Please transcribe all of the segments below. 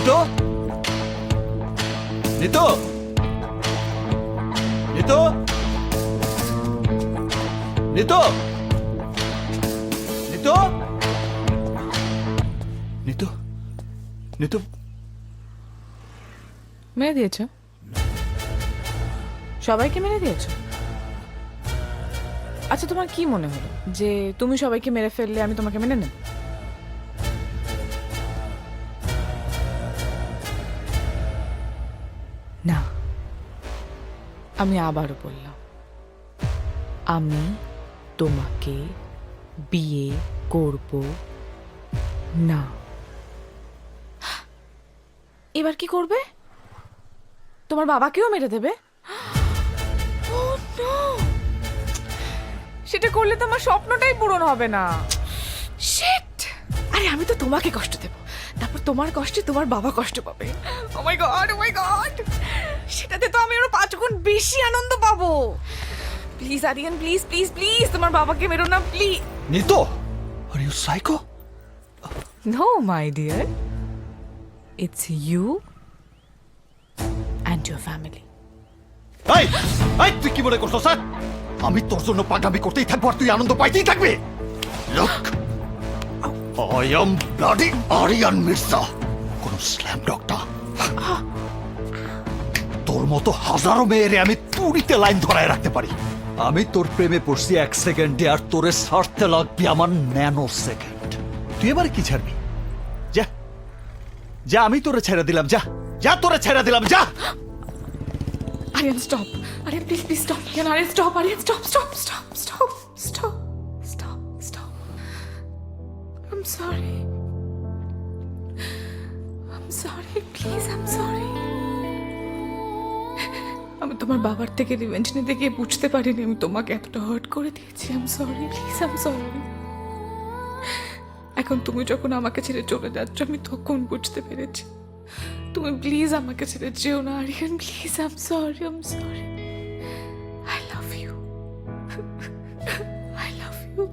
নিতু নিতু নিতু নিতু নিতু নিতু নিতু মেরে দিয়েছ? সবাইকে মেরে দিয়েছ? আচ্ছা, তোমার কি মনে হলো যে তুমি সবাইকে মেরে ফেললে আমি তোমাকে মেনে নেব? না, আমি আবারও বললাম, আমি তোমাকে বিয়ে করব না। এবার কি করবে? তোমার বাবাকেও মেরে দেবে? Oh no! সেটা করলে তো আমার স্বপ্নটাই পূরণ হবে না। শিট! আরে আমি তো তোমাকে কষ্ট দেব, তারপর তোমার কষ্টে তোমার বাবা কষ্ট পাবে। Oh my god, oh my god! সেটাতে তো আমি আরো 5 গুণ বেশি আনন্দ পাবো। Please Aryan, please please please তোমার বাবাকে মেরো না, please. Nitu, are you psycho? No my dear, it's you and your family. এই এই তুই কি মনে করছো স্যার? আমি তোর জন্য পাগামি করতেই থাকবো আর তুই আনন্দ পাইতেই থাকবি? Look, I am bloody Aryan Mirza, কোন স্ল্যাম ডগ না। তোর মতো হাজারো মেয়েরে আমি তুড়িতে লাইন ধরায় রাখতে পারি। আমি তোর প্রেমে পড়ছি 1 সেকেন্ডে, আর তোরে ছাড়তে লাগবে আমার ন্যানো সেকেন্ড। তুই এবার কি ছাড়বি? যা যা, আমি তোরে ছেড়ে দিলাম, যা যা, তোরে ছেড়ে দিলাম, যা। Aryan, stop. Aryan, please, please stop. Aryan, stop. Aryan, stop, stop, stop, stop, stop, stop, stop. I'm sorry. I'm sorry. Please, I'm sorry. আমি তোমার বাবার থেকে রিভেঞ্জ নিতে গিয়ে বুঝতে পারিনি আমি তোমাকে এতটা হার্ট করে দিয়েছি। I'm sorry. Please, I'm sorry. এখন তুমি যখন আমাকে ছেড়ে চলে যাচ্ছ আমি তখন বুঝতে পেরেছি। তুমি প্লিজ আমাকে ছেড়ে যেও না Aryan, please. I am sorry, I am sorry. I love you, I love you.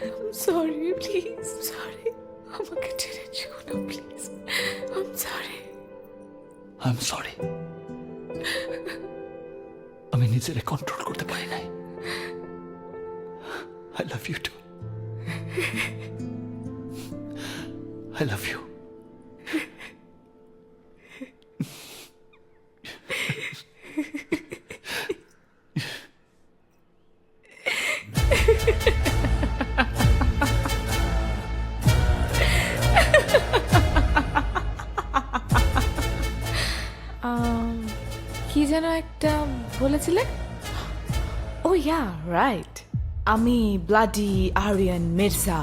I am sorry, please, sorry. আমাকে ছেড়ে যেও না please. I am sorry. I am sorry, আমি নিজেরে কন্ট্রোল করতে পারি নাই। I love you too, I love you. কি যেন একটা বলেছিলে? Oh yeah, right. আমি ব্লাডি আরিয়ান মির্জা।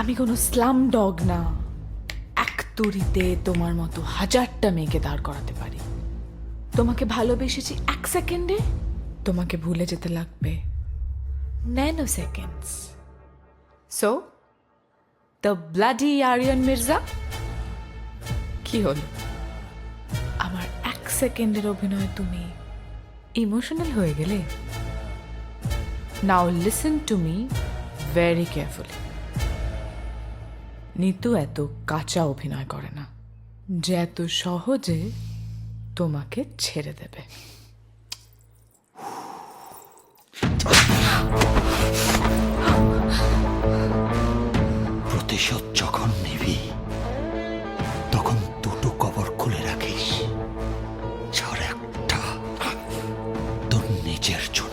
আমি কোনো স্লাম ডগ না। এক তুড়িতে তোমার মতো 1000টা মেয়েকে দাঁড় করাতে পারি। তোমাকে ভালোবেসেছি 1 সেকেন্ডে, তোমাকে ভুলে যেতে লাগবে nano seconds. So the bloody Aryan Mirza. কি হলো? আমার 1 সেকেন্ডের অভিনয় তুমি ইমোশনাল হয়ে গেলে? নাও listen to me very carefully. Nitu এত কাঁচা অভিনয় করে না যে এত সহজে তোমাকে ছেড়ে দেবে। প্রতিশোধ যখন নিবি তখন দুটো কবর খুলে রাখিস, যার একটা তোর নিজের জন্য।